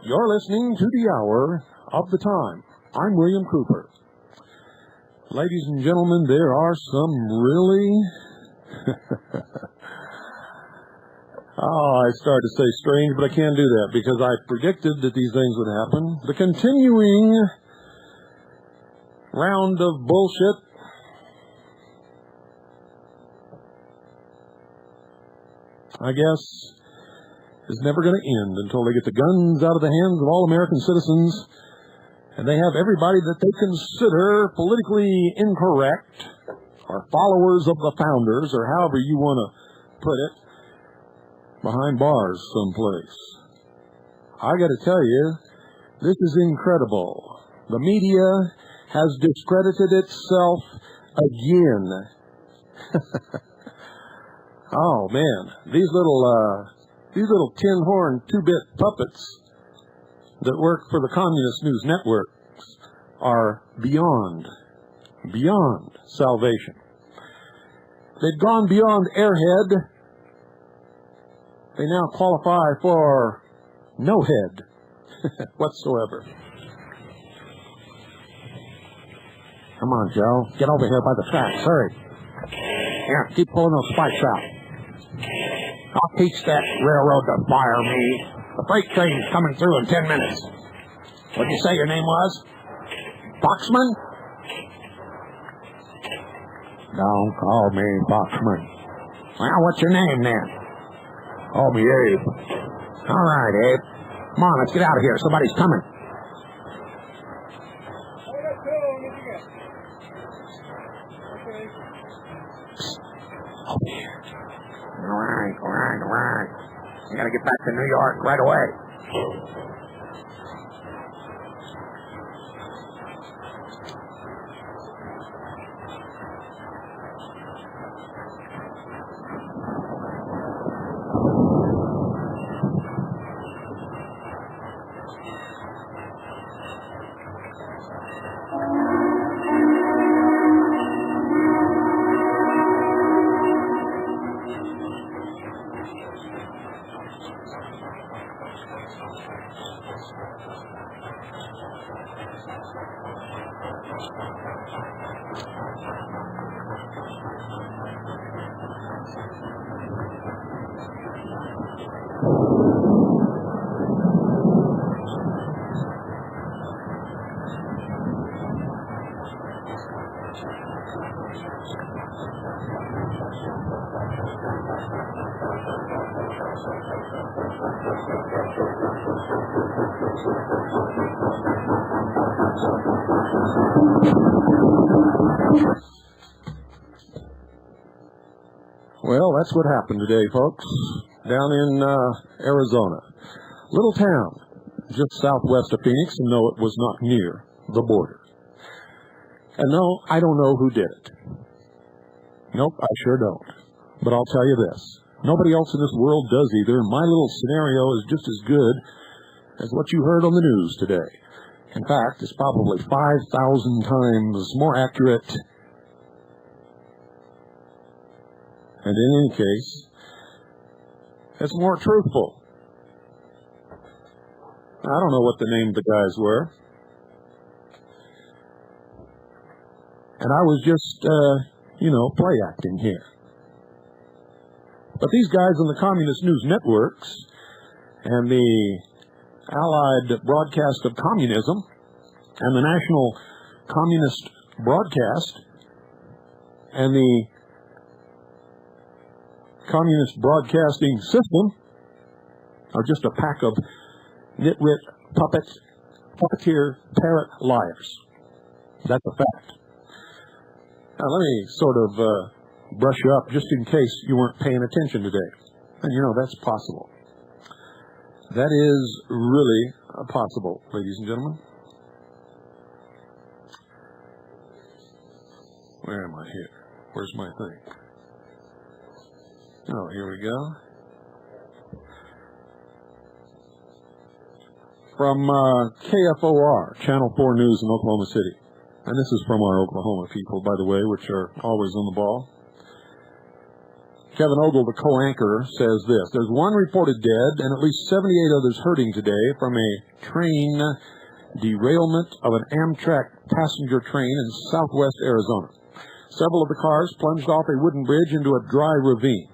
You're listening to the Hour of the Time. I'm William Cooper. Ladies and gentlemen, there are some really... I started to say strange, but I can't do that because I predicted that these things would happen. The continuing round of bullshit I guess, is never going to end until they get the guns out of the hands of all American citizens and they have everybody that they consider politically incorrect or followers of the founders, or however you want to put it, behind bars someplace. I got to tell you, this is incredible. The media has discredited itself again. Oh man, these little tin horn 2-bit puppets that work for the communist news networks are beyond salvation. They've gone beyond airhead. They now qualify for no head whatsoever. Come on, Joe. Get over here by the tracks. Hurry. Here, keep pulling those spikes out. I'll teach that railroad to fire me. The freight train's coming through in 10 minutes. What'd you say your name was? Foxman? Don't call me Foxman. Well, what's your name then? Call me Abe. All right, Abe. Come on, let's get out of here. Somebody's coming. Over here. All right. I gotta get back to New York right away. Well, that's what happened today, folks, down in Arizona. Little town, just southwest of Phoenix, and no, it was not near the border. And no, I don't know who did it. Nope, I sure don't. But I'll tell you this. Nobody else in this world does either, and my little scenario is just as good as what you heard on the news today. In fact, it's probably 5,000 times more accurate. And in any case, it's more truthful. I don't know what the name of the guys were. And I was just, play acting here. But these guys on the communist news networks and the Allied Broadcast of Communism and the National Communist Broadcast and the communist broadcasting system are just a pack of nitwit, puppeteer, parrot liars. That's a fact. Now, let me sort of brush you up just in case you weren't paying attention today. And you know, that's possible. That is really possible, ladies and gentlemen. Where am I here? Where's my thing? Oh, here we go. From KFOR, Channel 4 News in Oklahoma City. And this is from our Oklahoma people, by the way, which are always on the ball. Kevin Ogle, the co-anchor, says this. There's one reported dead and at least 78 others hurting today from a train derailment of an Amtrak passenger train in southwest Arizona. Several of the cars plunged off a wooden bridge into a dry ravine.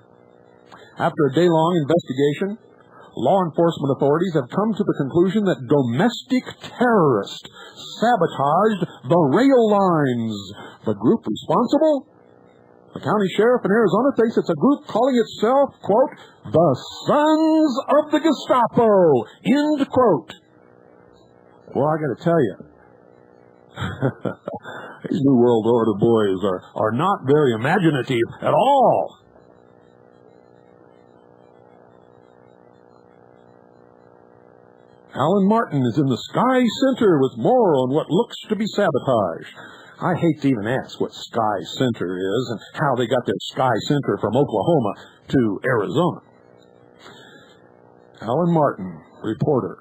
After a day-long investigation, law enforcement authorities have come to the conclusion that domestic terrorists sabotaged the rail lines. The group responsible? The county sheriff in Arizona thinks it's a group calling itself, quote, the Sons of the Gestapo, end quote. Well, I got to tell you, these New World Order boys are not very imaginative at all. Alan Martin is in the Sky Center with more on what looks to be sabotage. I hate to even ask what Sky Center is and how they got their Sky Center from Oklahoma to Arizona. Alan Martin, reporter.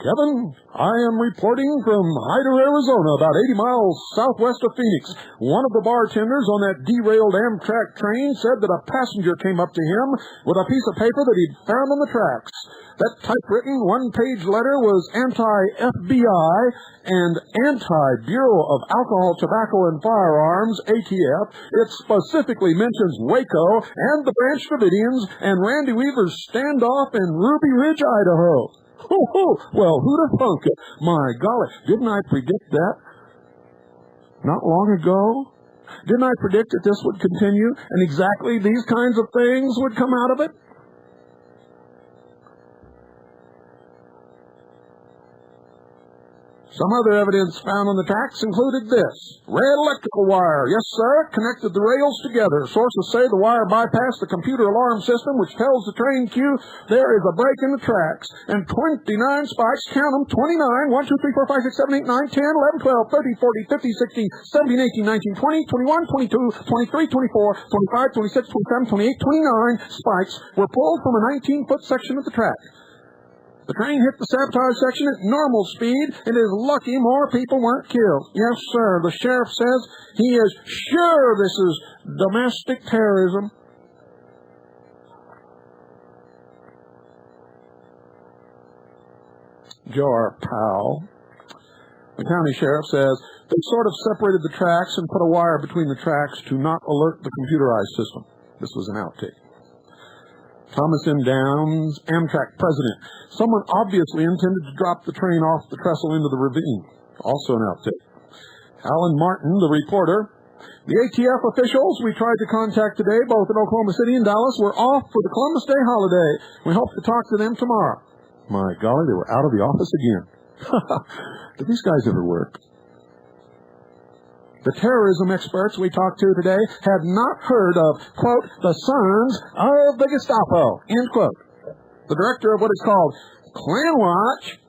Kevin, I am reporting from Hyder, Arizona, about 80 miles southwest of Phoenix. One of the bartenders on that derailed Amtrak train said that a passenger came up to him with a piece of paper that he'd found on the tracks. That typewritten one-page letter was anti-FBI and anti-Bureau of Alcohol, Tobacco, and Firearms, ATF. It specifically mentions Waco and the Branch Davidians and Randy Weaver's standoff in Ruby Ridge, Idaho. Well, who'd have thunk it? My golly, didn't I predict that not long ago? Didn't I predict that this would continue and exactly these kinds of things would come out of it? Some other evidence found on the tracks included this. Red electrical wire. Yes, sir. Connected the rails together. Sources say the wire bypassed the computer alarm system, which tells the train queue there is a break in the tracks. And 29 spikes, count them, 29, 1, 2, 3, 4, 5, 6, 7, 8, 9, 10, 11, 12, 13, 14, 15, 16, 17, 18, 19, 20, 21, 22, 23, 24, 25, 26, 27, 28, 29 spikes were pulled from a 19-foot section of the track. The train hit the sabotage section at normal speed, and is lucky more people weren't killed. Yes, sir. The sheriff says he is sure this is domestic terrorism. Joe R. Powell, the county sheriff, says they sort of separated the tracks and put a wire between the tracks to not alert the computerized system. This was an outtake. Thomas M. Downs, Amtrak president. Someone obviously intended to drop the train off the trestle into the ravine. Also an outtake. Alan Martin, the reporter. The ATF officials we tried to contact today, both in Oklahoma City and Dallas, were off for the Columbus Day holiday. We hope to talk to them tomorrow. My golly, they were out of the office again. Did these guys ever work? The terrorism experts we talked to today had not heard of, quote, the Sons of the Gestapo, end quote. The director of what is called Klan Watch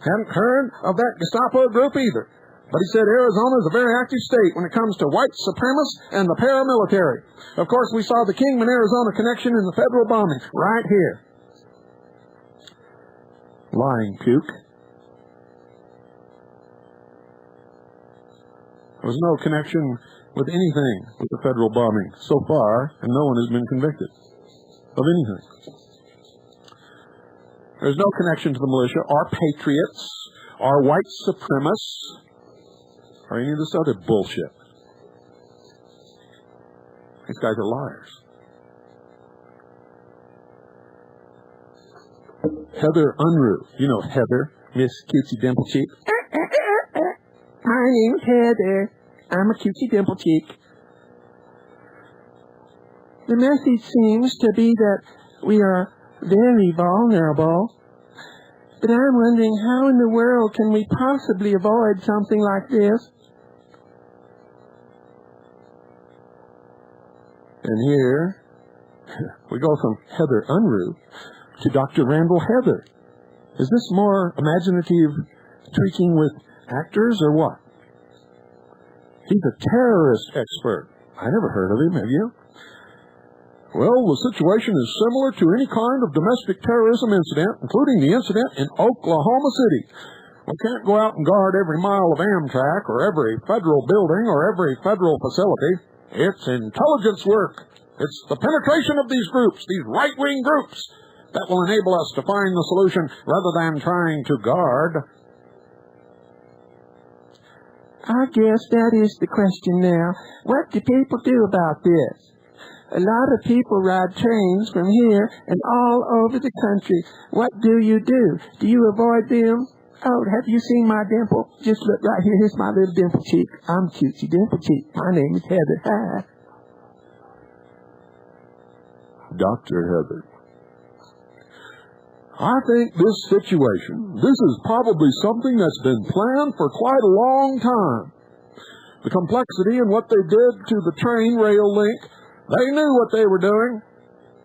hadn't heard of that Gestapo group either. But he said Arizona is a very active state when it comes to white supremacists and the paramilitary. Of course, we saw the Kingman, Arizona connection in the federal bombing right here. Lying puke. There was no connection with anything with the federal bombing so far, and no one has been convicted of anything. There's no connection to the militia, or patriots, or white supremacists, or any of this other bullshit. These guys are liars. Heather Unruh. You know Heather, Miss Cutesy Dimple Cheek. My name's Heather. I'm a cutesy dimple cheek. The message seems to be that we are very vulnerable. But I'm wondering, how in the world can we possibly avoid something like this? And here, we go from Heather Unruh to Dr. Randall Heather. Is this more imaginative tweaking with actors or what? He's a terrorist expert. I never heard of him, have you? Well, the situation is similar to any kind of domestic terrorism incident, including the incident in Oklahoma City. We can't go out and guard every mile of Amtrak or every federal building or every federal facility. It's intelligence work. It's the penetration of these groups, these right-wing groups, that will enable us to find the solution rather than trying to guard. I guess that is the question now. What do people do about this? A lot of people ride trains from here and all over the country. What do? Do you avoid them? Oh, have you seen my dimple? Just look right here. Here's my little dimple cheek. I'm cutesy dimple cheek. My name is Heather. Hi. Dr. Heather, I think this situation, this is probably something that's been planned for quite a long time. The complexity and what they did to the train rail link, they knew what they were doing.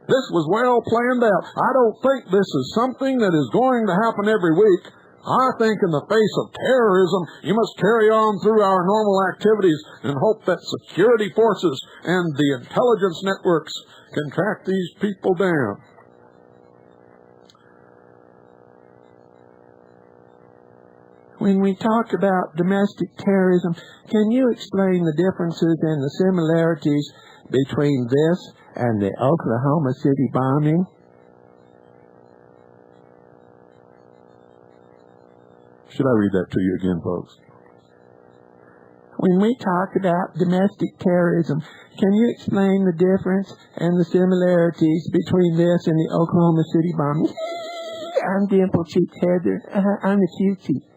This was well planned out. I don't think this is something that is going to happen every week. I think in the face of terrorism, you must carry on through our normal activities and hope that security forces and the intelligence networks can track these people down. When we talk about domestic terrorism, can you explain the differences and the similarities between this and the Oklahoma City bombing? Should I read that to you again, folks? When we talk about domestic terrorism, can you explain the difference and the similarities between this and the Oklahoma City bombing? I'm Dimple Cheek Heather. I'm a cutie.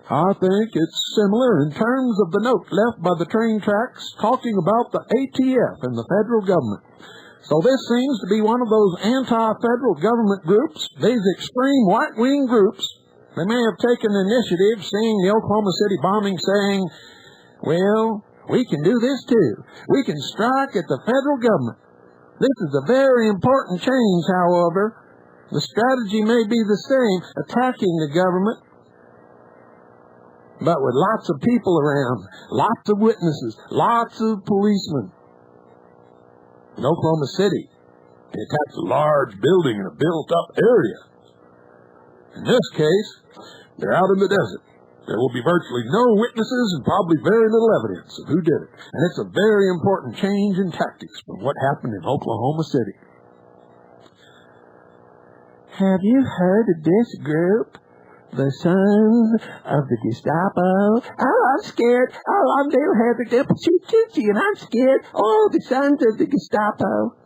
I think it's similar in terms of the note left by the train tracks talking about the ATF and the federal government. So this seems to be one of those anti-federal government groups, these extreme right-wing groups. They may have taken the initiative, seeing the Oklahoma City bombing, saying, well, we can do this too. We can strike at the federal government. This is a very important change, however. The strategy may be the same, attacking the government, but with lots of people around, lots of witnesses, lots of policemen. In Oklahoma City, they attacked a large building in a built-up area. In this case, they're out in the desert. There will be virtually no witnesses and probably very little evidence of who did it. And it's a very important change in tactics from what happened in Oklahoma City. Have you heard of this group? The Sons of the Gestapo. Oh, I'm scared. Oh, I'm little Heather Dimple Cheek and I'm scared. Oh, the Sons of the Gestapo.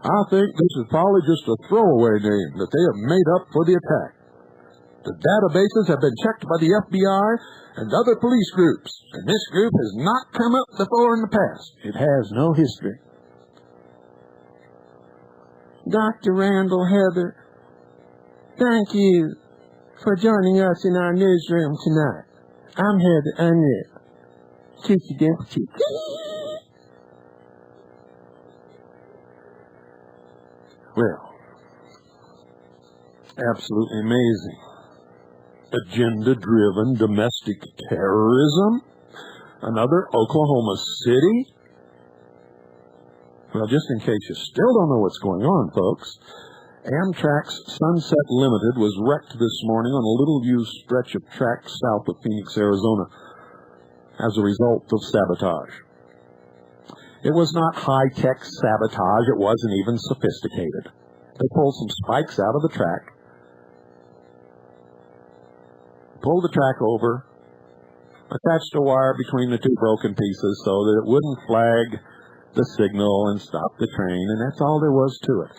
I think this is probably just a throwaway name that they have made up for the attack. The databases have been checked by the FBI and other police groups, and this group has not come up before in the past. It has no history. Dr. Randall Heather, thank you for joining us in our newsroom tonight. I'm Heather Unruh. Cheeky Dimple Cheek. Well, absolutely amazing. Agenda-driven domestic terrorism? Another Oklahoma City? Well, just in case you still don't know what's going on, folks, Amtrak's Sunset Limited was wrecked this morning on a little-used stretch of track south of Phoenix, Arizona, as a result of sabotage. It was not high-tech sabotage. It wasn't even sophisticated. They pulled some spikes out of the track, pulled the track over, attached a wire between the two broken pieces so that it wouldn't flag the signal and stop the train, and that's all there was to it.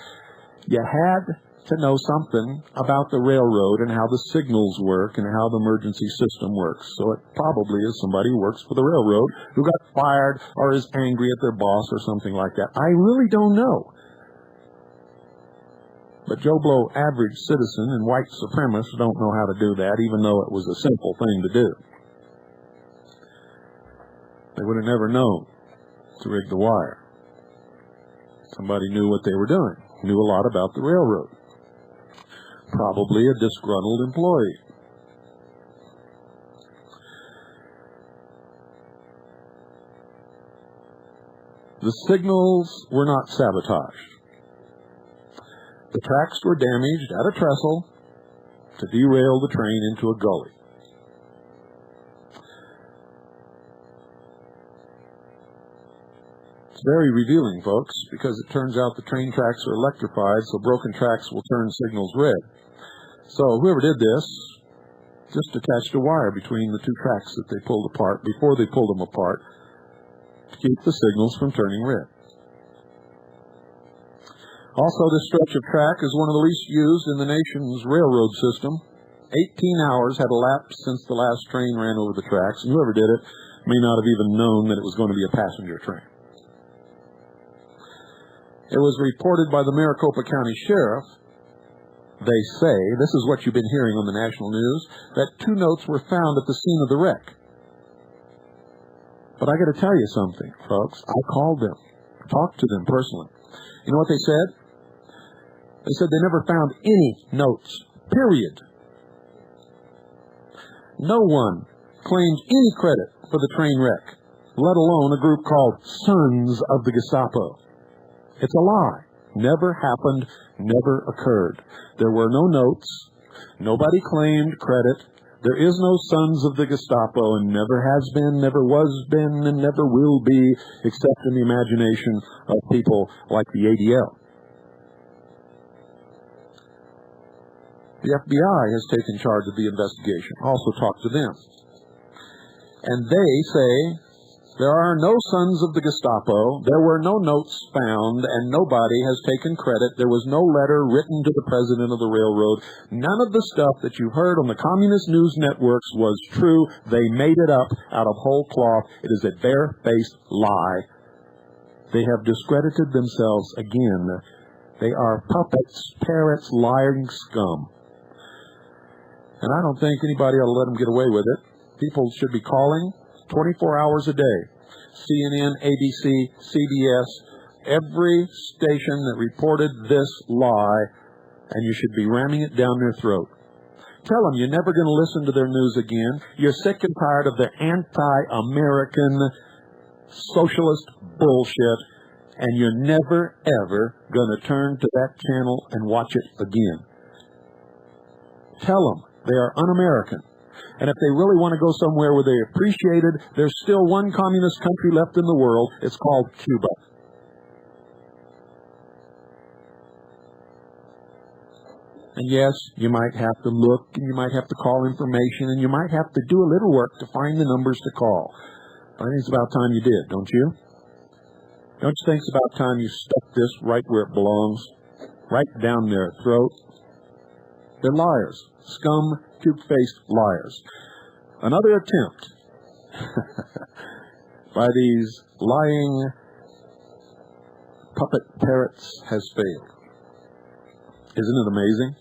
You had to know something about the railroad and how the signals work and how the emergency system works. So it probably is somebody who works for the railroad who got fired or is angry at their boss or something like that. I really don't know. But Joe Blow, average citizen and white supremacists don't know how to do that, even though it was a simple thing to do. They would have never known to rig the wire. Somebody knew what they were doing, knew a lot about the railroad. Probably a disgruntled employee. The signals were not sabotaged. The tracks were damaged at a trestle to derail the train into a gully. It's very revealing, folks, because it turns out the train tracks are electrified, so broken tracks will turn signals red. So whoever did this just attached a wire between the two tracks that they pulled apart before they pulled them apart to keep the signals from turning red. Also, this stretch of track is one of the least used in the nation's railroad system. 18 hours had elapsed since the last train ran over the tracks, and whoever did it may not have even known that it was going to be a passenger train. It was reported by the Maricopa County Sheriff, they say, this is what you've been hearing on the national news, that 2 notes were found at the scene of the wreck. But I got to tell you something, folks. I called them, talked to them personally. You know what they said? They said they never found any notes, period. No one claims any credit for the train wreck, let alone a group called Sons of the Gestapo. It's a lie. Never happened, never occurred. There were no notes. Nobody claimed credit. There is no Sons of the Gestapo, and never has been, never was been, and never will be, except in the imagination of people like the ADL. The FBI has taken charge of the investigation. Also talked to them. And they say there are no Sons of the Gestapo, there were no notes found, and nobody has taken credit. There was no letter written to the president of the railroad. None of the stuff that you heard on the communist news networks was true. They made it up out of whole cloth. It is a barefaced lie. They have discredited themselves again. They are puppets, parrots, lying scum. And I don't think anybody ought to let them get away with it. People should be calling 24 hours a day. CNN, ABC, CBS, every station that reported this lie, and you should be ramming it down their throat. Tell them you're never going to listen to their news again. You're sick and tired of their anti-American socialist bullshit, and you're never, ever going to turn to that channel and watch it again. Tell them they are un-American. And if they really want to go somewhere where they're appreciated, there's still one communist country left in the world. It's called Cuba. And yes, you might have to look, and you might have to call information, and you might have to do a little work to find the numbers to call. But I think it's about time you did, don't you? Don't you think it's about time you stuck this right where it belongs? Right down their throat? They're liars. Scum, cube-faced liars. Another attempt by these lying puppet parrots has failed. Isn't it amazing?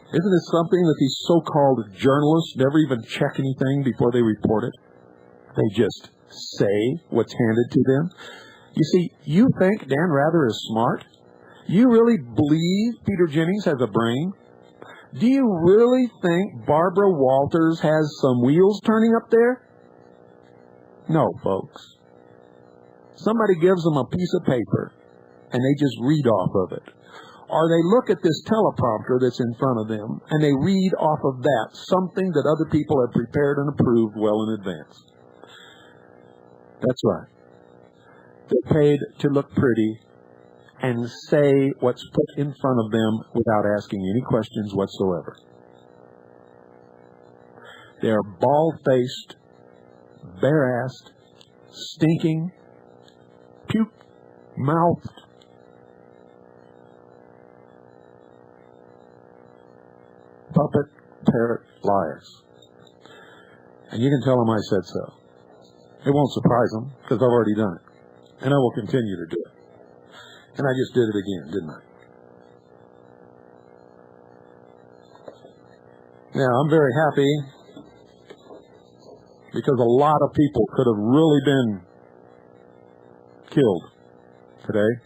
Isn't it something that these so-called journalists never even check anything before they report it? They just say what's handed to them. You see, you think Dan Rather is smart? You really believe Peter Jennings has a brain? Do you really think Barbara Walters has some wheels turning up there? No, folks. Somebody gives them a piece of paper, and they just read off of it. Or they look at this teleprompter that's in front of them, and they read off of that something that other people have prepared and approved well in advance. That's right. They're paid to look pretty and say what's put in front of them without asking any questions whatsoever. They're bald-faced, bare-assed, stinking, puke-mouthed puppet parrot liars. And you can tell them I said so. It won't surprise them, because I've already done it. And I will continue to do it. And I just did it again, didn't I? Now, I'm very happy because a lot of people could have really been killed today.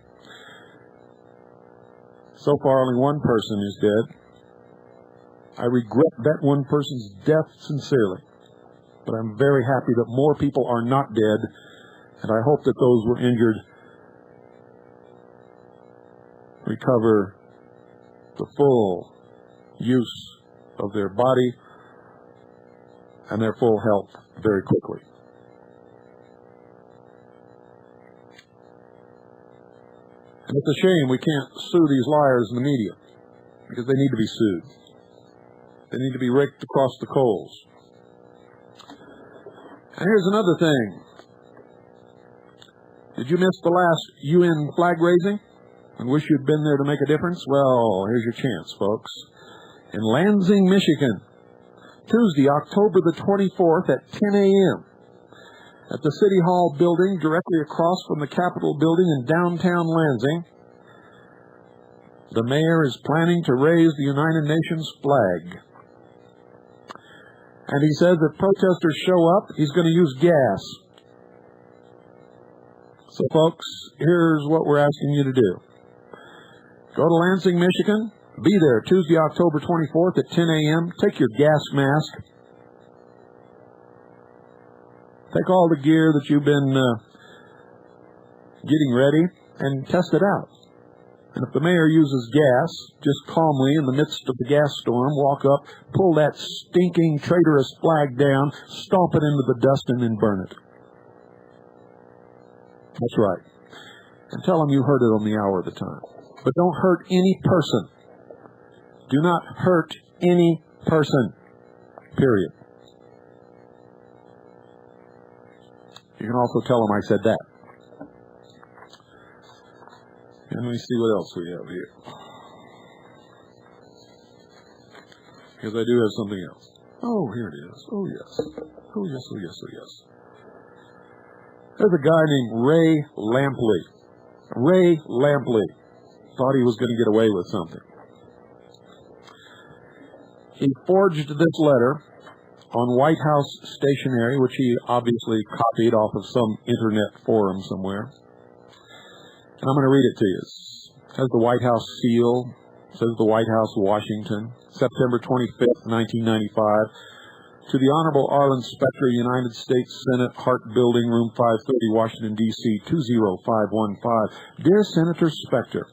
So far, only one person is dead. I regret that one person's death sincerely. But I'm very happy that more people are not dead, and I hope that those who were injured recover the full use of their body and their full health very quickly. And it's a shame we can't sue these liars in the media, because they need to be sued. They need to be raked across the coals. And here's another thing. Did you miss the last UN flag raising and wish you'd been there to make a difference? Well, here's your chance, folks. In Lansing, Michigan, Tuesday, October the 24th at 10 a.m. at the City Hall building directly across from the Capitol building in downtown Lansing, the mayor is planning to raise the United Nations flag. And he says if protesters show up, he's going to use gas. So, folks, here's what we're asking you to do. Go to Lansing, Michigan. Be there Tuesday, October 24th at 10 a.m. Take your gas mask. Take all the gear that you've been getting ready and test it out. And if the mayor uses gas, just calmly in the midst of the gas storm, walk up, pull that stinking, traitorous flag down, stomp it into the dust, and then burn it. That's right. And tell them you heard it on the hour of the time. But don't hurt any person. Do not hurt any person. Period. You can also tell them I said that. And let me see what else we have here. Because I do have something else. Oh, here it is. Oh, yes. Oh, yes, oh, yes, oh, yes. There's a guy named Ray Lampley. Ray Lampley thought he was going to get away with something. He forged this letter on White House stationery, which he obviously copied off of some internet forum somewhere. And I'm going to read it to you. It has the White House seal. It says the White House, Washington, September 25th, 1995. To the Honorable Arlen Specter, United States Senate, Hart Building, Room 530, Washington, D.C., 20515. Dear Senator Specter,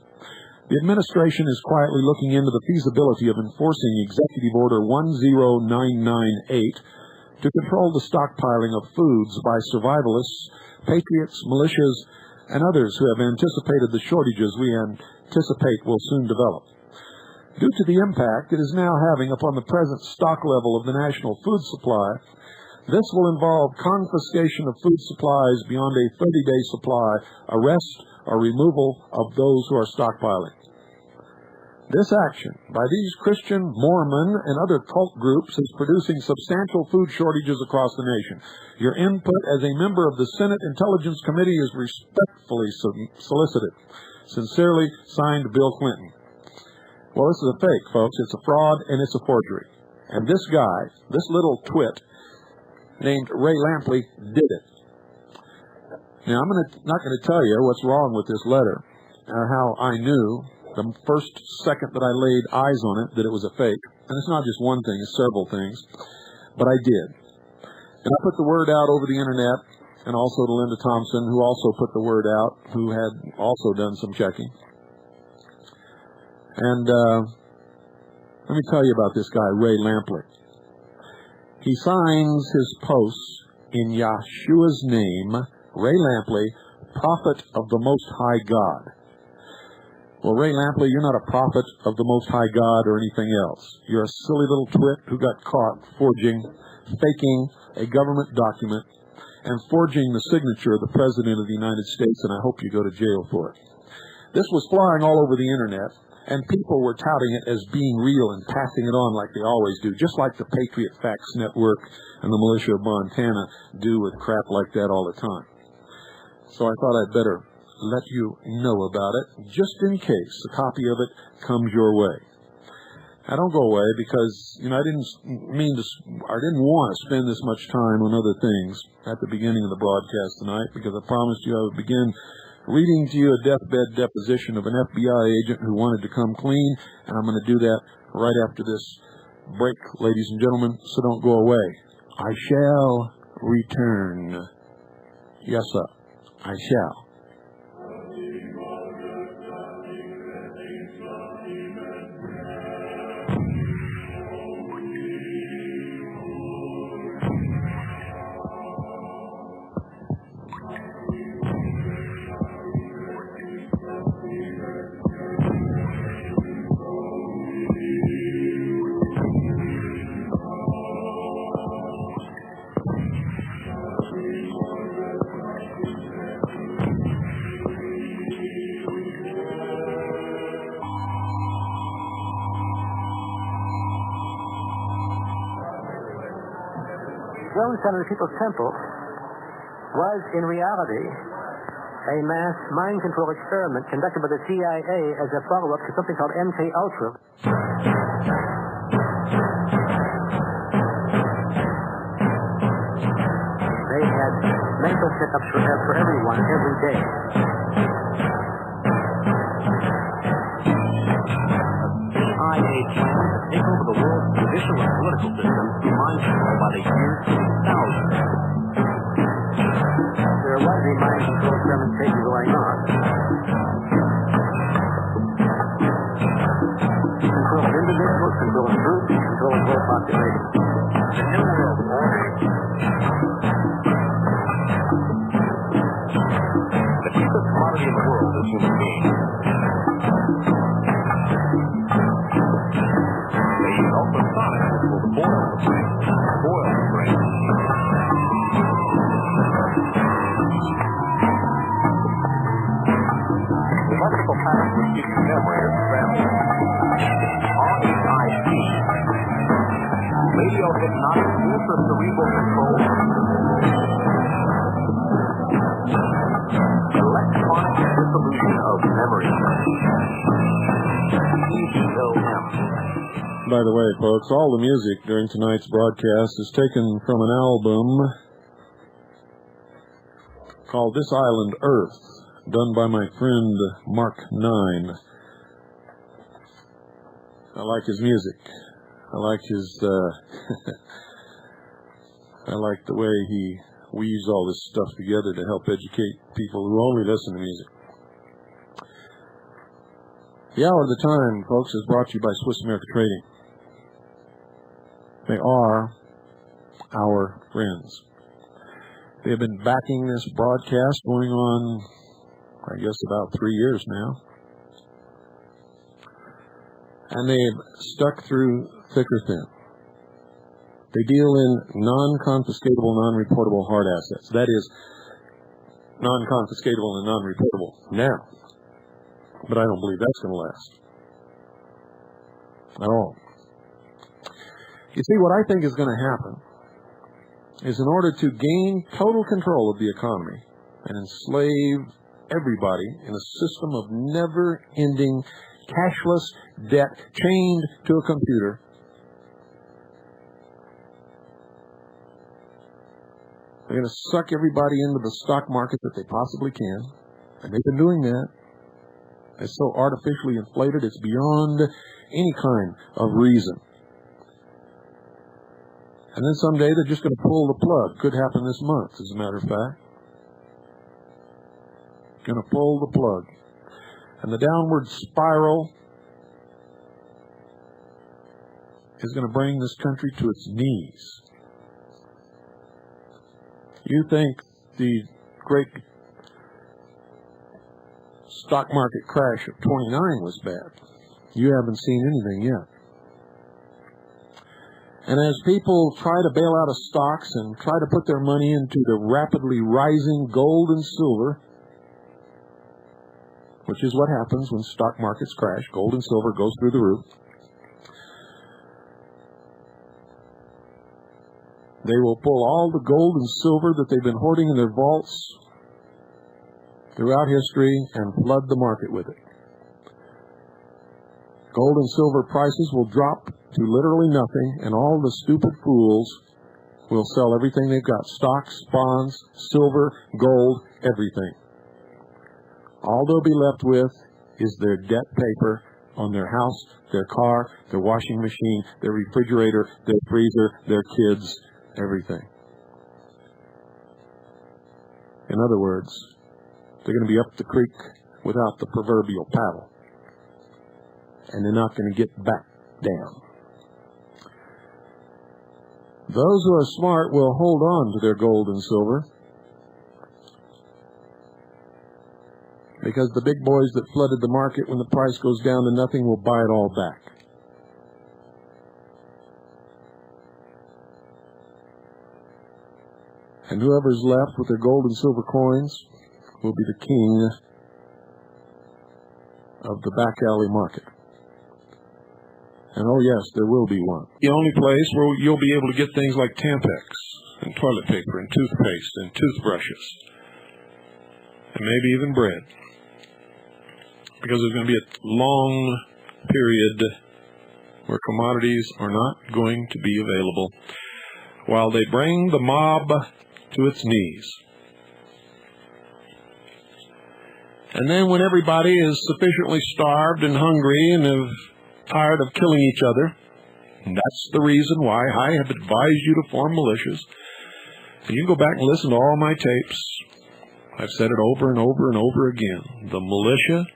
the administration is quietly looking into the feasibility of enforcing Executive Order 10998 to control the stockpiling of foods by survivalists, patriots, militias, and others who have anticipated the shortages we anticipate will soon develop. Due to the impact it is now having upon the present stock level of the national food supply, this will involve confiscation of food supplies beyond a 30-day supply, arrest or removal of those who are stockpiling. This action by these Christian, Mormon, and other cult groups is producing substantial food shortages across the nation. Your input as a member of the Senate Intelligence Committee is respectfully solicited. Sincerely, signed, Bill Clinton. Well, this is a fake, folks. It's a fraud, and it's a forgery. And this guy, this little twit named Ray Lampley, did it. Now, I'm not going to tell you what's wrong with this letter, or how I knew the first second that I laid eyes on it that it was a fake. And it's not just one thing, it's several things. But I did. And I put the word out over the internet, and also to Linda Thompson, who also put the word out, who had also done some checking. And let me tell you about this guy, Ray Lampley. He signs his posts in Yahshua's name, Ray Lampley, prophet of the Most High God. Well, Ray Lampley, you're not a prophet of the Most High God or anything else. You're a silly little twit who got caught forging, faking a government document and forging the signature of the President of the United States, and I hope you go to jail for it. This was flying all over the internet. And people were touting it as being real and passing it on like they always do, just like the Patriot Facts Network and the militia of Montana do with crap like that all the time. So I thought I'd better let you know about it, just in case a copy of it comes your way. I don't go away because, I didn't want to spend this much time on other things at the beginning of the broadcast tonight, because I promised you I would begin reading to you a deathbed deposition of an FBI agent who wanted to come clean, and I'm going to do that right after this break, ladies and gentlemen, so don't go away. I shall return. Yes, sir, I shall. Center of the People's Temple was, in reality, a mass mind control experiment conducted by the CIA as a follow-up to something called MK Ultra. They had mental checkups for everyone every day. CIA plan to take over the world's judicial and political system through mind control by the year 2000. There was a mind control experimentation going on. Control of individuals, control of groups, control of whole populations. The New World Order. The cheapest commodity in the world is human beings. Ultrasonic will boil the brain. Boil the brain. The electrical patterns which give you memory are scrambled. RHIP. Radio hypnotic intracerebral control. Electronic dissolution of memory. EDOM. By the way, folks, all the music during tonight's broadcast is taken from an album called This Island Earth, done by my friend Mark 9. I like his music. I like his, I like the way he weaves all this stuff together to help educate people who only listen to music. The Hour of the Time, folks, is brought to you by Swiss America Trading. They are our friends. They have been backing this broadcast going on, I guess, about 3 years now. And they've stuck through thick or thin. They deal in non-confiscatable, non-reportable hard assets. That is, non-confiscatable and non-reportable now. But I don't believe that's going to last at all. You see, what I think is going to happen is, in order to gain total control of the economy and enslave everybody in a system of never-ending cashless debt chained to a computer, they're going to suck everybody into the stock market that they possibly can, and they've been doing that. It's so artificially inflated, it's beyond any kind of reason. And then someday they're just going to pull the plug. Could happen this month, as a matter of fact. Going to pull the plug. And the downward spiral is going to bring this country to its knees. You think the great stock market crash of 29 was bad. You haven't seen anything yet. And as people try to bail out of stocks and try to put their money into the rapidly rising gold and silver, which is what happens when stock markets crash. Gold and silver goes through the roof. They will pull all the gold and silver that they've been hoarding in their vaults throughout history and flood the market with it. Gold and silver prices will drop to literally nothing, and all the stupid fools will sell everything they've got. Stocks, bonds, silver, gold, everything. All they'll be left with is their debt paper on their house, their car, their washing machine, their refrigerator, their freezer, their kids, everything. In other words, they're going to be up the creek without the proverbial paddle. And they're not going to get back down. Those who are smart will hold on to their gold and silver, because the big boys that flooded the market when the price goes down to nothing will buy it all back. And whoever's left with their gold and silver coins will be the king of the back alley market. And oh yes, there will be one. The only place where you'll be able to get things like Tampax and toilet paper and toothpaste and toothbrushes and maybe even bread. Because there's going to be a long period where commodities are not going to be available while they bring the mob to its knees. And then when everybody is sufficiently starved and hungry and have tired of killing each other, and that's the reason why I have advised you to form militias. And you can go back and listen to all my tapes. I've said it over and over and over again. The militia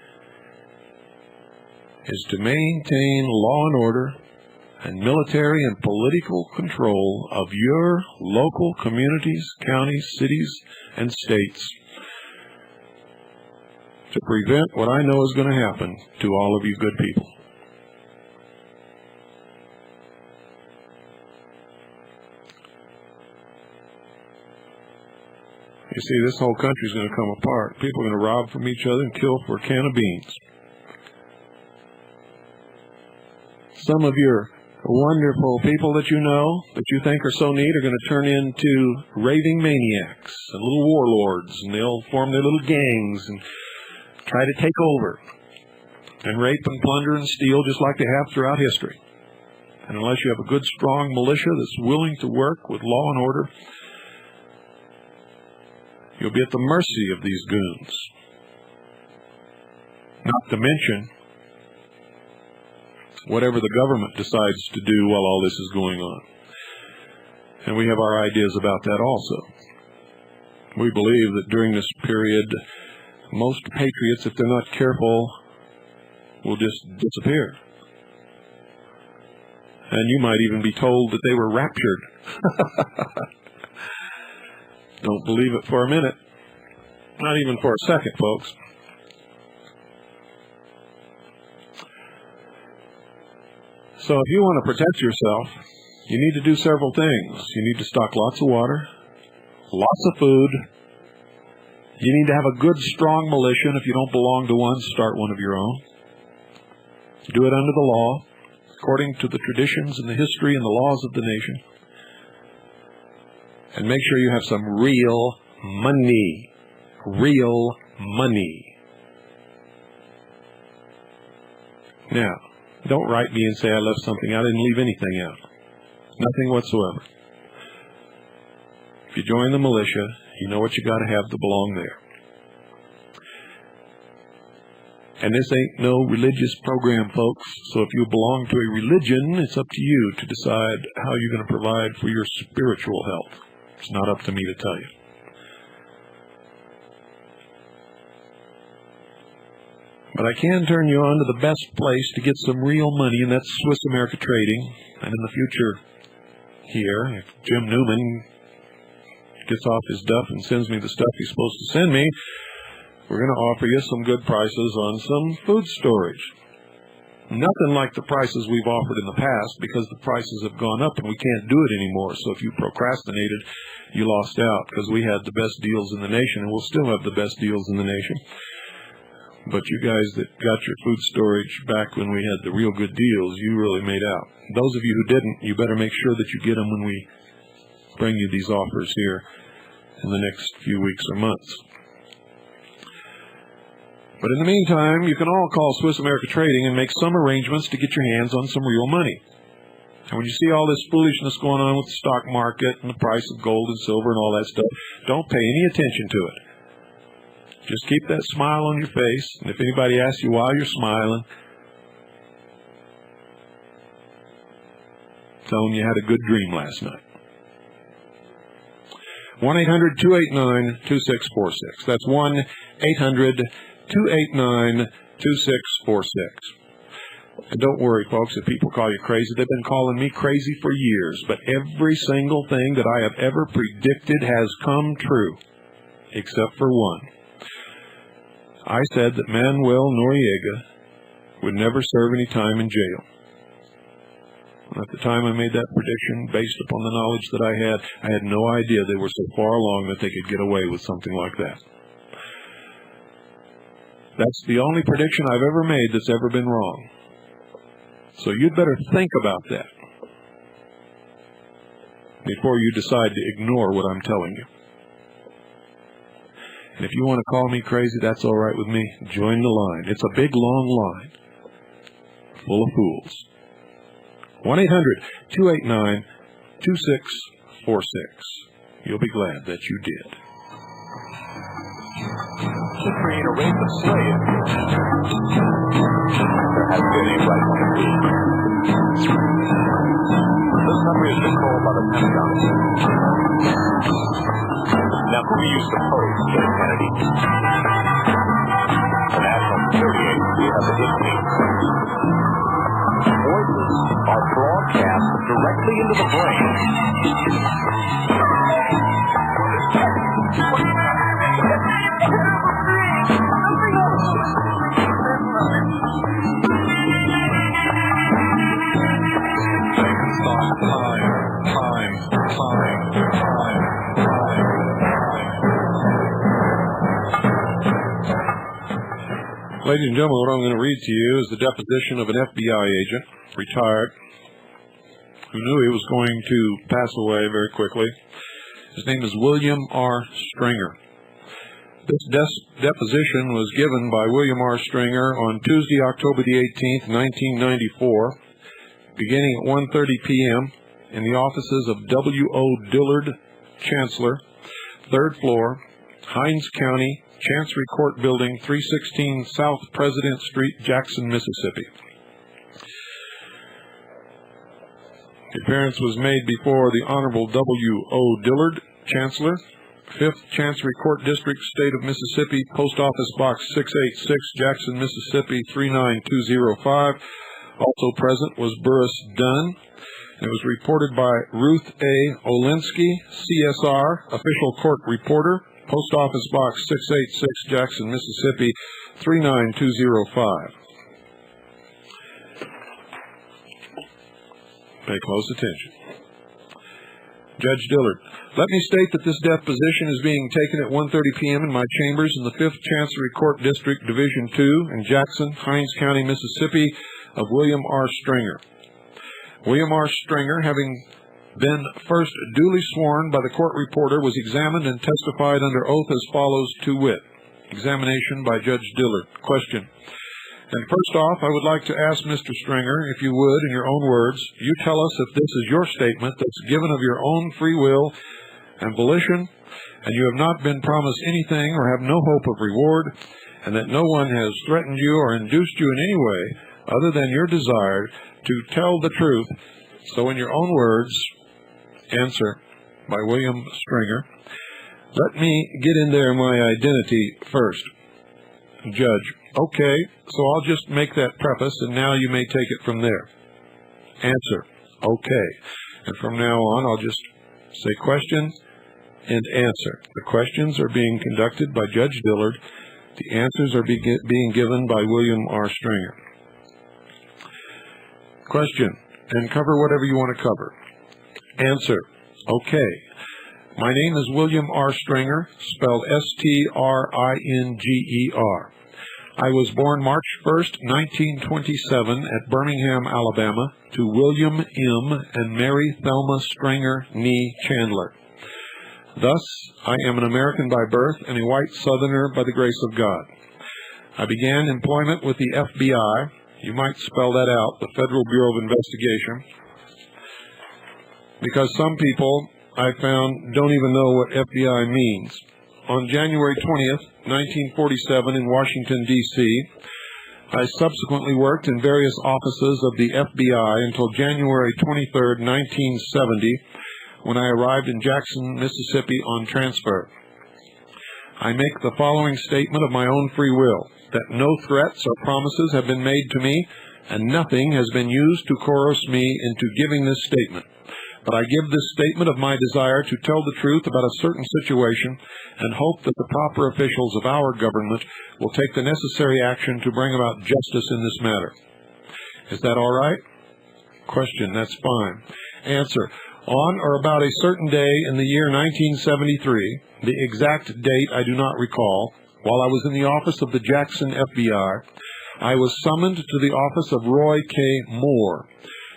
is to maintain law and order and military and political control of your local communities, counties, cities, and states to prevent what I know is going to happen to all of you good people. You see, this whole country is going to come apart. People are going to rob from each other and kill for a can of beans. Some of your wonderful people that you know, that you think are so neat, are going to turn into raving maniacs and little warlords, and they'll form their little gangs and try to take over and rape and plunder and steal just like they have throughout history. And unless you have a good, strong militia that's willing to work with law and order, you'll be at the mercy of these goons. Not to mention whatever the government decides to do while all this is going on. And we have our ideas about that also. We believe that during this period, most patriots, if they're not careful, will just disappear. And you might even be told that they were raptured. Don't believe it for a minute. Not even for a second, folks. So if you want to protect yourself, you need to do several things. You need to stock lots of water, lots of food. You need to have a good, strong militia, and if you don't belong to one, start one of your own. Do it under the law, according to the traditions and the history and the laws of the nation. And make sure you have some real money. Real money. Now, don't write me and say I left something out. I didn't leave anything out. Nothing whatsoever. If you join the militia, you know what you got to have to belong there. And this ain't no religious program, folks. So if you belong to a religion, it's up to you to decide how you're going to provide for your spiritual health. It's not up to me to tell you. But I can turn you on to the best place to get some real money, and that's Swiss America Trading. And in the future here, if Jim Newman gets off his duff and sends me the stuff he's supposed to send me, we're going to offer you some good prices on some food storage. Nothing like the prices we've offered in the past, because the prices have gone up and we can't do it anymore. So if you procrastinated, you lost out, because we had the best deals in the nation, and we'll still have the best deals in the nation. But you guys that got your food storage back when we had the real good deals, you really made out. Those of you who didn't, you better make sure that you get them when we bring you these offers here in the next few weeks or months. But in the meantime, you can all call Swiss America Trading and make some arrangements to get your hands on some real money. And when you see all this foolishness going on with the stock market and the price of gold and silver and all that stuff, don't pay any attention to it. Just keep that smile on your face, and if anybody asks you why you're smiling, tell them you had a good dream last night. 1-800-289-2646. That's 1-800-289-2646. And don't worry, folks, if people call you crazy. They've been calling me crazy for years, but every single thing that I have ever predicted has come true, except for one. I said that Manuel Noriega would never serve any time in jail. At the time I made that prediction, based upon the knowledge that I had no idea they were so far along that they could get away with something like that. That's the only prediction I've ever made that's ever been wrong. So you'd better think about that before you decide to ignore what I'm telling you. And if you want to call me crazy, that's all right with me. Join the line. It's a big, long line full of fools. 1-800-289-2646. You'll be glad that you did. To create a race of slaves, there has been a right move. This country is controlled by the Pentagon. Now, who do you suppose killed Kennedy? The National Security Agency has a hit team. Voices are broadcast directly into the brain. Ladies and gentlemen, what I'm going to read to you is the deposition of an FBI agent, retired, who knew he was going to pass away very quickly. His name is William R. Stringer. This deposition was given by William R. Stringer on Tuesday, October the 18th, 1994, beginning at 1:30 p.m. in the offices of W.O. Dillard, Chancellor, 3rd floor, Hinds County, Chancery Court Building, 316 South President Street, Jackson, Mississippi. The appearance was made before the Honorable W.O. Dillard, Chancellor, 5th Chancery Court District, State of Mississippi, Post Office Box 686, Jackson, Mississippi, 39205. Also present was Burris Dunn. It was reported by Ruth A. Olinsky, CSR, Official Court Reporter, Post Office Box 686, Jackson, Mississippi, 39205. Pay close attention. Judge Dillard, let me state that this deposition is being taken at 1:30 p.m. in my chambers in the 5th Chancery Court District, Division 2, in Jackson, Hinds County, Mississippi, of William R. Stringer. William R. Stringer, having been first duly sworn by the court reporter, was examined and testified under oath as follows, to wit. Examination by Judge Dillard. Question. And first off, I would like to ask Mr. Stringer, if you would, in your own words, you tell us if this is your statement that's given of your own free will and volition, and you have not been promised anything or have no hope of reward, and that no one has threatened you or induced you in any way other than your desire to tell the truth. So in your own words, answer by William Stringer. Let me get in there my identity first. Judge, okay, so I'll just make that preface, and now you may take it from there. Answer, okay. And from now on, I'll just say question and answer. The questions are being conducted by Judge Dillard. The answers are being given by William R. Stringer. Question, and cover whatever you want to cover. Answer, okay. My name is William R. Stringer, spelled S-T-R-I-N-G-E-R. I was born March 1st, 1927 at Birmingham, Alabama, to William M. and Mary Thelma Stringer Nee Chandler. Thus, I am an American by birth and a white Southerner by the grace of God. I began employment with the FBI. You might spell that out, the Federal Bureau of Investigation, because some people, I found, don't even know what FBI means. On January 20th, 1947 in Washington, D.C., I subsequently worked in various offices of the FBI until January 23rd, 1970, when I arrived in Jackson, Mississippi on transfer. I make the following statement of my own free will, that no threats or promises have been made to me, and nothing has been used to coerce me into giving this statement. But I give this statement of my desire to tell the truth about a certain situation and hope that the proper officials of our government will take the necessary action to bring about justice in this matter. Is that all right? Question, that's fine. Answer, on or about a certain day in the year 1973, the exact date I do not recall, while I was in the office of the Jackson FBI, I was summoned to the office of Roy K. Moore,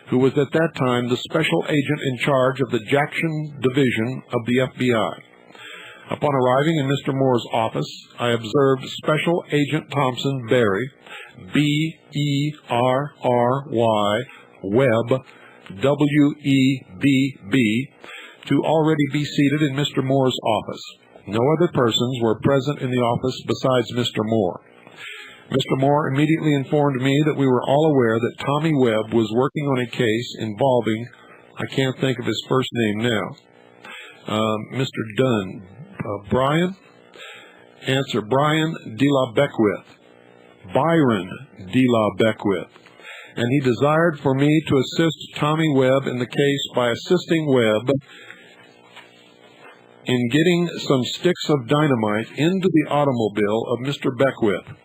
who was at that time the special agent in charge of the Jackson Division of the FBI. Upon arriving in Mr. Moore's office, I observed Special Agent Thompson Berry, B-E-R-R-Y, Webb, W-E-B-B, to already be seated in Mr. Moore's office. No other persons were present in the office besides Mr. Moore. Mr. Moore immediately informed me that we were all aware that Tommy Webb was working on a case involving, I can't think of his first name now, Mr. Dunn. Brian? Answer, Brian de la Beckwith. Byron de la Beckwith. And he desired for me to assist Tommy Webb in the case by assisting Webb in getting some sticks of dynamite into the automobile of Mr. Beckwith.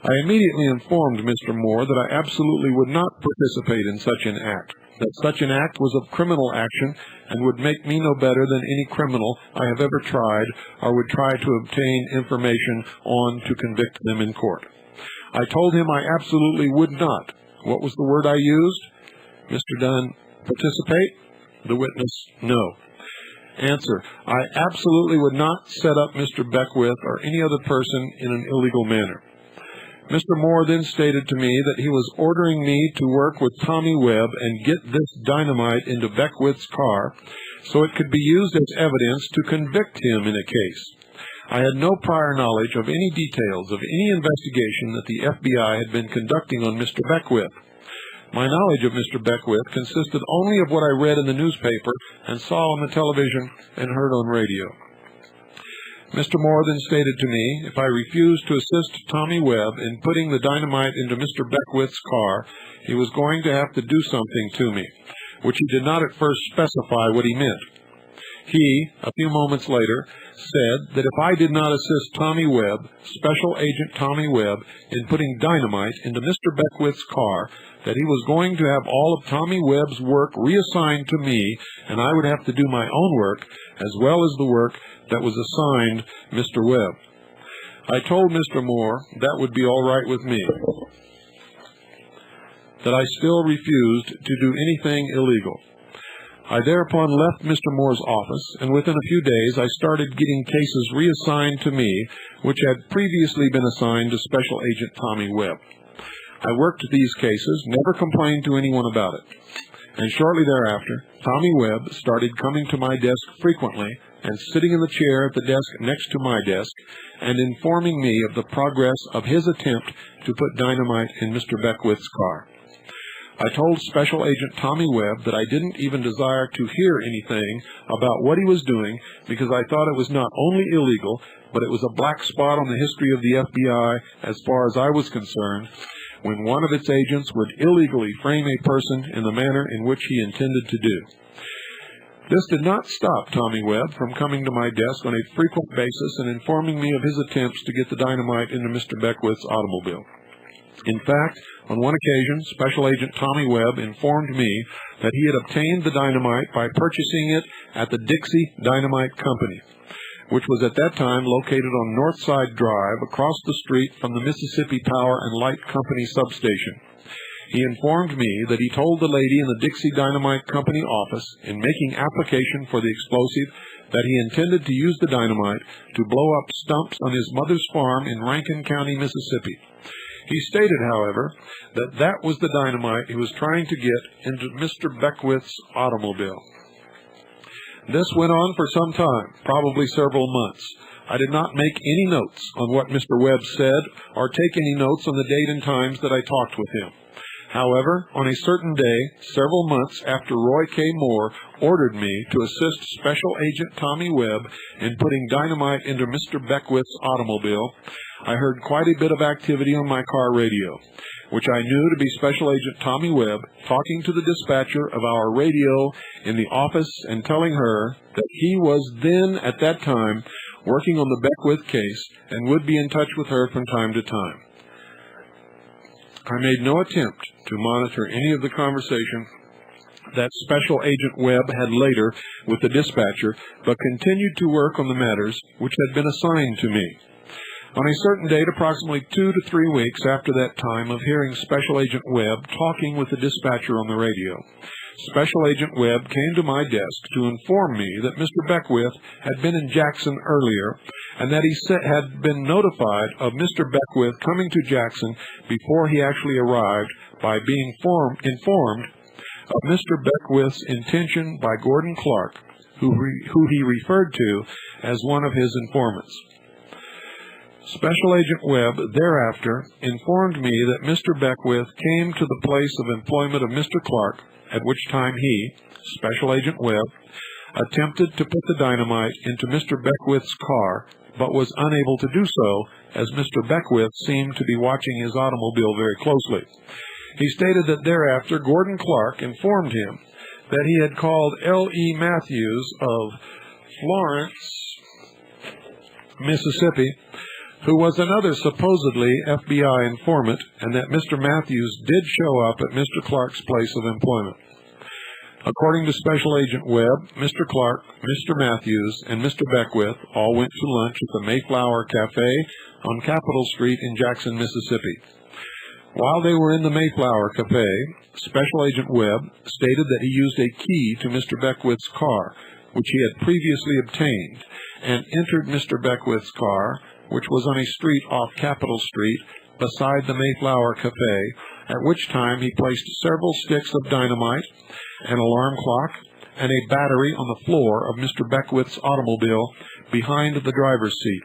I immediately informed Mr. Moore that I absolutely would not participate in such an act, that such an act was of criminal action and would make me no better than any criminal I have ever tried or would try to obtain information on to convict them in court. I told him I absolutely would not. What was the word I used? Mr. Dunn, participate? The witness, no. Answer, I absolutely would not set up Mr. Beckwith or any other person in an illegal manner. Mr. Moore then stated to me that he was ordering me to work with Tommy Webb and get this dynamite into Beckwith's car so it could be used as evidence to convict him in a case. I had no prior knowledge of any details of any investigation that the FBI had been conducting on Mr. Beckwith. My knowledge of Mr. Beckwith consisted only of what I read in the newspaper and saw on the television and heard on radio. Mr. Moore then stated to me if I refused to assist Tommy Webb in putting the dynamite into Mr. Beckwith's car, he was going to have to do something to me, which he did not at first specify what he meant. He, a few moments later, said that if I did not assist Tommy Webb, Special Agent Tommy Webb, in putting dynamite into Mr. Beckwith's car, that he was going to have all of Tommy Webb's work reassigned to me, and I would have to do my own work, as well as the work that was assigned Mr. Webb. I told Mr. Moore that would be all right with me, that I still refused to do anything illegal. I thereupon left Mr. Moore's office, and within a few days I started getting cases reassigned to me, which had previously been assigned to Special Agent Tommy Webb. I worked these cases, never complained to anyone about it. And shortly thereafter, Tommy Webb started coming to my desk frequently and sitting in the chair at the desk next to my desk and informing me of the progress of his attempt to put dynamite in Mr. Beckwith's car. I told Special Agent Tommy Webb that I didn't even desire to hear anything about what he was doing because I thought it was not only illegal, but it was a black spot on the history of the FBI as far as I was concerned, when one of its agents would illegally frame a person in the manner in which he intended to do. This did not stop Tommy Webb from coming to my desk on a frequent basis and informing me of his attempts to get the dynamite into Mr. Beckwith's automobile. In fact, on one occasion, Special Agent Tommy Webb informed me that he had obtained the dynamite by purchasing it at the Dixie Dynamite Company. which was at that time located on Northside Drive across the street from the Mississippi Power and Light Company substation. He informed me that he told the lady in the Dixie Dynamite Company office, in making application for the explosive, that he intended to use the dynamite to blow up stumps on his mother's farm in Rankin County, Mississippi. He stated, however, that that was the dynamite he was trying to get into Mr. Beckwith's automobile. This went on for some time, probably several months. I did not make any notes on what Mr. Webb said or take any notes on the date and times that I talked with him. However, on a certain day, several months after Roy K. Moore ordered me to assist Special Agent Tommy Webb in putting dynamite into Mr. Beckwith's automobile, I heard quite a bit of activity on my car radio, which I knew to be Special Agent Tommy Webb talking to the dispatcher of our radio in the office and telling her that he was then, at that time, working on the Beckwith case and would be in touch with her from time to time. I made no attempt to monitor any of the conversation that Special Agent Webb had later with the dispatcher, but continued to work on the matters which had been assigned to me. On a certain date, approximately 2 to 3 weeks after that time of hearing Special Agent Webb talking with the dispatcher on the radio, Special Agent Webb came to my desk to inform me that Mr. Beckwith had been in Jackson earlier and that he had been notified of Mr. Beckwith coming to Jackson before he actually arrived by being informed of Mr. Beckwith's intention by Gordon Clark, who he referred to as one of his informants. Special Agent Webb thereafter informed me that Mr. Beckwith came to the place of employment of Mr. Clark, at which time he, Special Agent Webb, attempted to put the dynamite into Mr. Beckwith's car, but was unable to do so, as Mr. Beckwith seemed to be watching his automobile very closely. He stated that thereafter Gordon Clark informed him that he had called L.E. Matthews of Florence, Mississippi, who was another supposedly FBI informant, and that Mr. Matthews did show up at Mr. Clark's place of employment. According to Special Agent Webb, Mr. Clark, Mr. Matthews, and Mr. Beckwith all went to lunch at the Mayflower Cafe on Capitol Street in Jackson, Mississippi. While they were in the Mayflower Cafe, Special Agent Webb stated that he used a key to Mr. Beckwith's car, which he had previously obtained, and entered Mr. Beckwith's car, which was on a street off Capitol Street beside the Mayflower Cafe, at which time he placed several sticks of dynamite, an alarm clock, and a battery on the floor of Mr. Beckwith's automobile behind the driver's seat.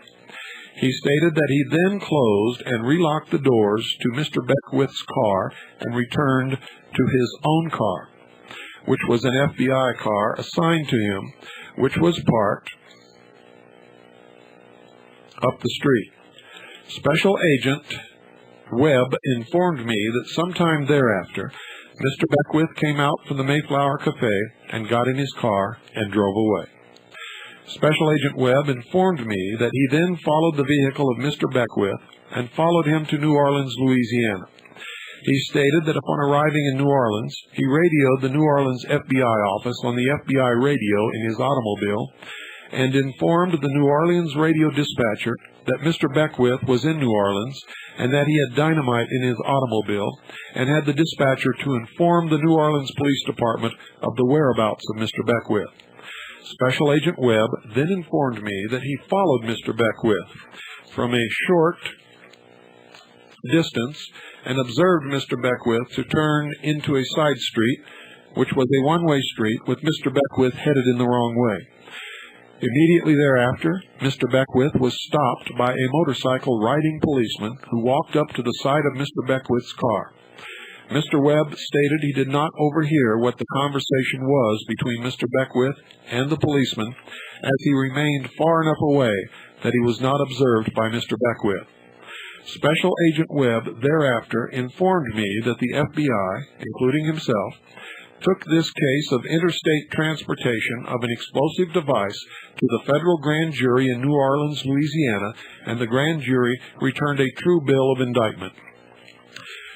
He stated that he then closed and relocked the doors to Mr. Beckwith's car and returned to his own car, which was an FBI car assigned to him, which was parked up the street. Special Agent Webb informed me that sometime thereafter, Mr. Beckwith came out from the Mayflower Cafe and got in his car and drove away. Special Agent Webb informed me that he then followed the vehicle of Mr. Beckwith and followed him to New Orleans, Louisiana. He stated that upon arriving in New Orleans, he radioed the New Orleans FBI office on the FBI radio in his automobile and informed the New Orleans radio dispatcher that Mr. Beckwith was in New Orleans and that he had dynamite in his automobile, and had the dispatcher to inform the New Orleans Police Department of the whereabouts of Mr. Beckwith. Special Agent Webb then informed me that he followed Mr. Beckwith from a short distance and observed Mr. Beckwith to turn into a side street, which was a one-way street with Mr. Beckwith headed in the wrong way. Immediately thereafter, Mr. Beckwith was stopped by a motorcycle-riding policeman who walked up to the side of Mr. Beckwith's car. Mr. Webb stated he did not overhear what the conversation was between Mr. Beckwith and the policeman, as he remained far enough away that he was not observed by Mr. Beckwith. Special Agent Webb thereafter informed me that the FBI, including himself, took this case of interstate transportation of an explosive device to the federal grand jury in New Orleans, Louisiana, and the grand jury returned a true bill of indictment.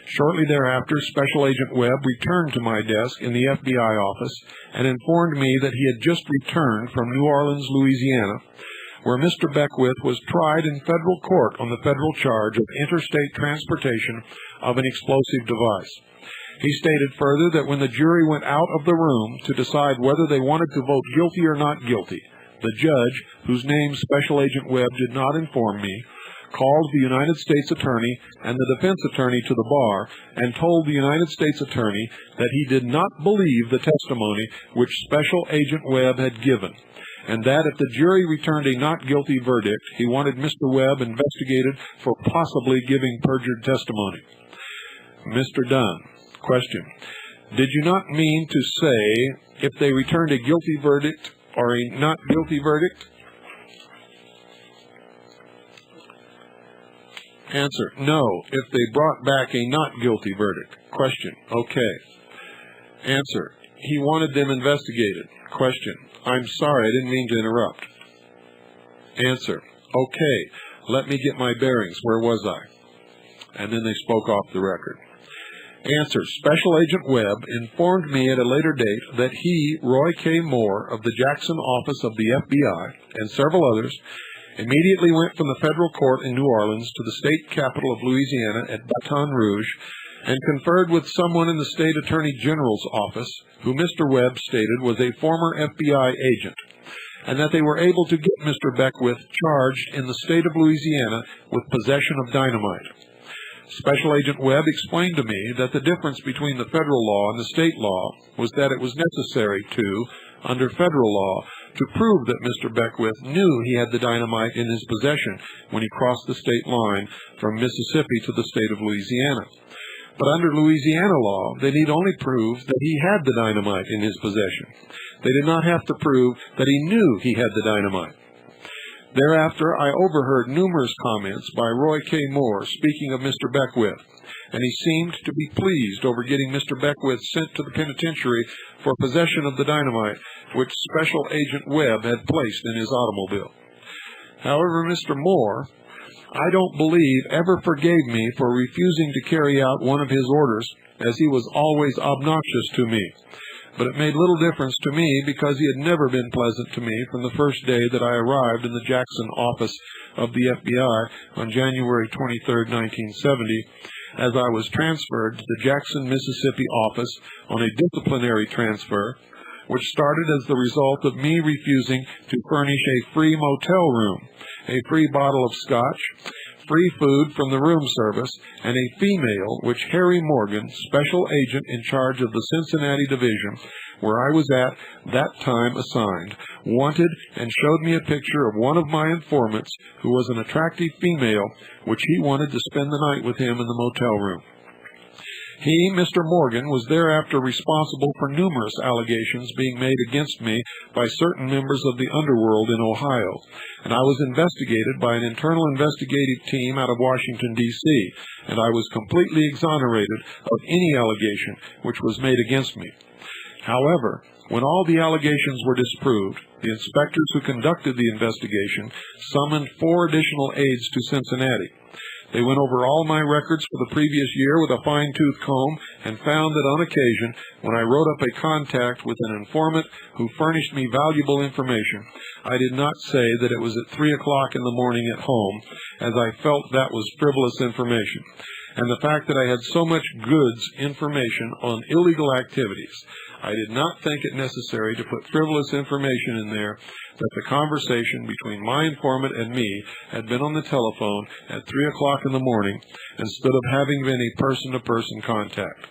Shortly thereafter, Special Agent Webb returned to my desk in the FBI office and informed me that he had just returned from New Orleans, Louisiana, where Mr. Beckwith was tried in federal court on the federal charge of interstate transportation of an explosive device. He stated further that when the jury went out of the room to decide whether they wanted to vote guilty or not guilty, the judge, whose name Special Agent Webb did not inform me, called the United States Attorney and the defense attorney to the bar and told the United States Attorney that he did not believe the testimony which Special Agent Webb had given, and that if the jury returned a not guilty verdict, he wanted Mr. Webb investigated for possibly giving perjured testimony. Mr. Dunn. Question. Did you not mean to say if they returned a guilty verdict or a not guilty verdict? Answer. No, if they brought back a not guilty verdict. Question. Okay. Answer. He wanted them investigated. Question. I'm sorry, I didn't mean to interrupt. Answer. Okay, let me get my bearings. Where was I? And then they spoke off the record. Answer. Special Agent Webb informed me at a later date that he, Roy K. Moore, of the Jackson office of the FBI, and several others, immediately went from the federal court in New Orleans to the state capital of Louisiana at Baton Rouge and conferred with someone in the state attorney general's office, who Mr. Webb stated was a former FBI agent, and that they were able to get Mr. Beckwith charged in the state of Louisiana with possession of dynamite. Special Agent Webb explained to me that the difference between the federal law and the state law was that it was necessary to, under federal law, to prove that Mr. Beckwith knew he had the dynamite in his possession when he crossed the state line from Mississippi to the state of Louisiana. But under Louisiana law, they need only prove that he had the dynamite in his possession. They did not have to prove that he knew he had the dynamite. Thereafter, I overheard numerous comments by Roy K. Moore speaking of Mr. Beckwith, and he seemed to be pleased over getting Mr. Beckwith sent to the penitentiary for possession of the dynamite which Special Agent Webb had placed in his automobile. However, Mr. Moore, I don't believe, ever forgave me for refusing to carry out one of his orders, as he was always obnoxious to me. But it made little difference to me because he had never been pleasant to me from the first day that I arrived in the Jackson office of the FBI on January 23, 1970, as I was transferred to the Jackson, Mississippi office on a disciplinary transfer, which started as the result of me refusing to furnish a free motel room, a free bottle of scotch, free food from the room service, and a female which Harry Morgan, special agent in charge of the Cincinnati division, where I was at that time assigned, wanted and showed me a picture of one of my informants who was an attractive female, which he wanted to spend the night with him in the motel room. He, Mr. Morgan, was thereafter responsible for numerous allegations being made against me by certain members of the underworld in Ohio, and I was investigated by an internal investigative team out of Washington, D.C., and I was completely exonerated of any allegation which was made against me. However, when all the allegations were disproved, the inspectors who conducted the investigation summoned 4 additional aides to Cincinnati. They went over all my records for the previous year with a fine-tooth comb and found that on occasion, when I wrote up a contact with an informant who furnished me valuable information, I did not say that it was at 3 o'clock in the morning at home, as I felt that was frivolous information. And the fact that I had so much goods information on illegal activities, I did not think it necessary to put frivolous information in there that the conversation between my informant and me had been on the telephone at 3 o'clock in the morning instead of having been a person-to-person contact.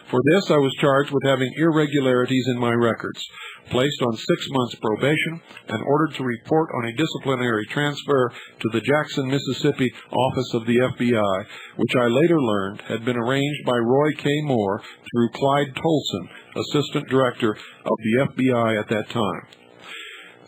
For this, I was charged with having irregularities in my records, placed on 6 months probation, and ordered to report on a disciplinary transfer to the Jackson, Mississippi office of the FBI, which I later learned had been arranged by Roy K. Moore through Clyde Tolson, assistant director of the FBI at that time.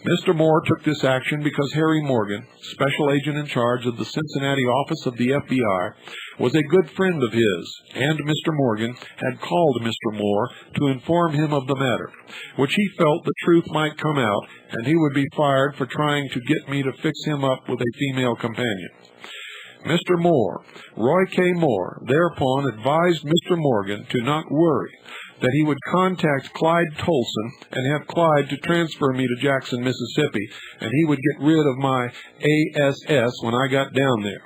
Mr. Moore took this action because Harry Morgan, special agent in charge of the Cincinnati office of the FBI, was a good friend of his, and Mr. Morgan had called Mr. Moore to inform him of the matter, which he felt the truth might come out and he would be fired for trying to get me to fix him up with a female companion. Mr. Moore, Roy K. Moore, thereupon advised Mr. Morgan to not worry, that he would contact Clyde Tolson and have Clyde to transfer me to Jackson, Mississippi, and he would get rid of my ASS when I got down there.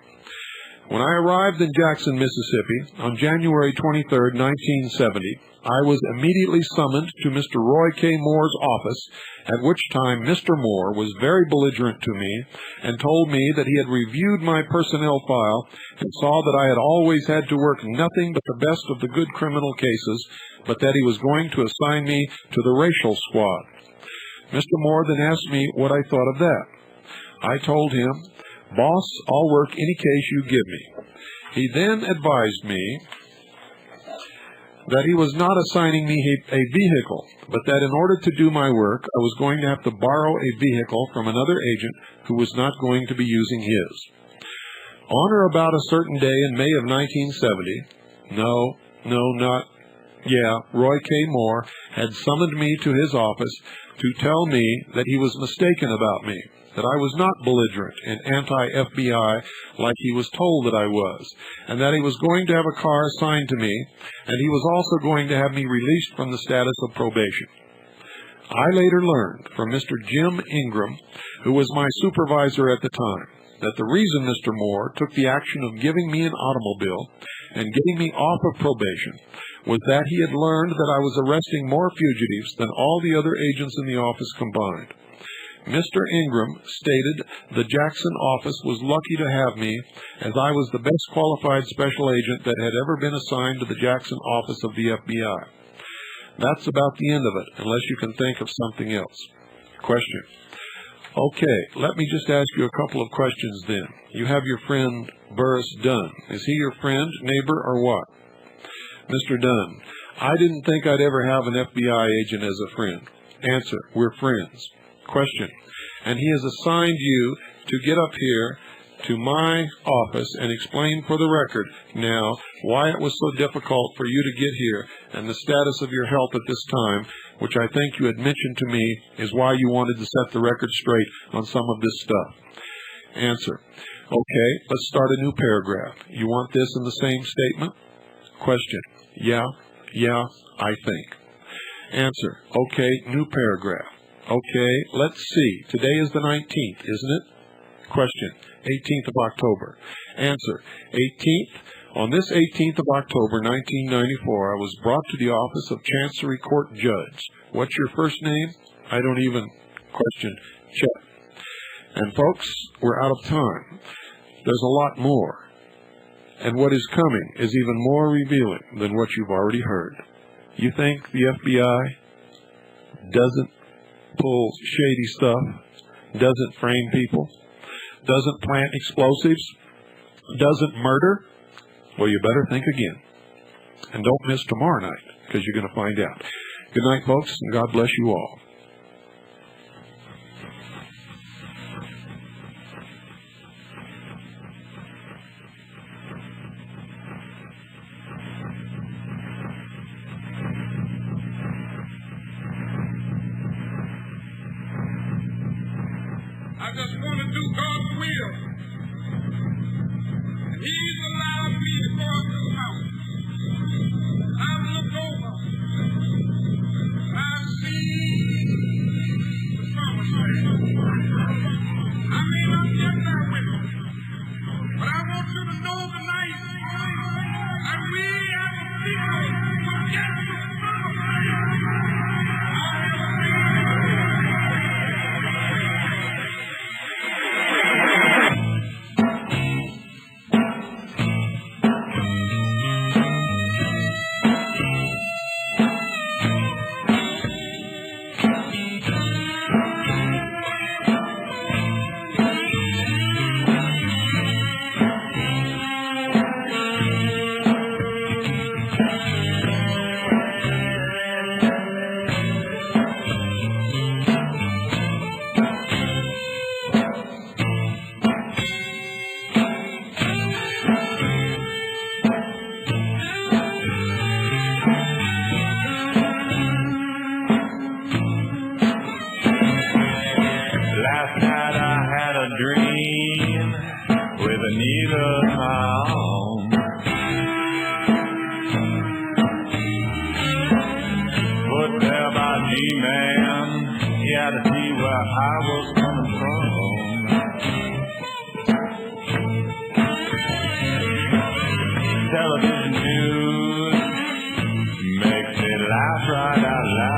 When I arrived in Jackson, Mississippi on January 23, 1970, I was immediately summoned to Mr. Roy K. Moore's office, at which time Mr. Moore was very belligerent to me and told me that he had reviewed my personnel file and saw that I had always had to work nothing but the best of the good criminal cases, but that he was going to assign me to the racial squad. Mr. Moore then asked me what I thought of that. I told him, "Boss, I'll work any case you give me." He then advised me that he was not assigning me a vehicle, but that in order to do my work, I was going to have to borrow a vehicle from another agent who was not going to be using his. On or about a certain day in May of 1970, Roy K. Moore had summoned me to his office to tell me that he was mistaken about me, that I was not belligerent and anti-FBI like he was told that I was, and that he was going to have a car assigned to me, and he was also going to have me released from the status of probation. I later learned from Mr. Jim Ingram, who was my supervisor at the time, that the reason Mr. Moore took the action of giving me an automobile and getting me off of probation was that he had learned that I was arresting more fugitives than all the other agents in the office combined. Mr. Ingram stated the Jackson office was lucky to have me, as I was the best qualified special agent that had ever been assigned to the Jackson office of the FBI. That's about the end of it, unless you can think of something else. Question. Okay, let me just ask you a couple of questions then. You have your friend Burris Dunn. Is he your friend, neighbor, or what? Mr. Dunn, I didn't think I'd ever have an FBI agent as a friend. Answer, we're friends. Question, and he has assigned you to get up here to my office and explain for the record now why it was so difficult for you to get here and the status of your health at this time, which I think you had mentioned to me is why you wanted to set the record straight on some of this stuff. Answer, okay, let's start a new paragraph. You want this in the same statement? Question, yeah, I think. Answer, okay, new paragraph. Okay, let's see. Today is the 19th, isn't it? Question, 18th of October. Answer, 18th. On this 18th of October, 1994, I was brought to the office of Chancery Court Judge. What's your first name? I don't even question. Check. And folks, we're out of time. There's a lot more. And what is coming is even more revealing than what you've already heard. You think the FBI doesn't pull shady stuff, doesn't frame people, doesn't plant explosives, doesn't murder? Well, you better think again. And don't miss tomorrow night, because you're going to find out. Good night, folks, and God bless you all. I just want to do God's will. And He's allowed me to go up this mountain. I've looked over. I've seen the promised land. I may not get there with them, but I want you to know tonight that we as a people will get to the promised land. me, man. You had to see where I was coming from. Television news makes me laugh right out loud.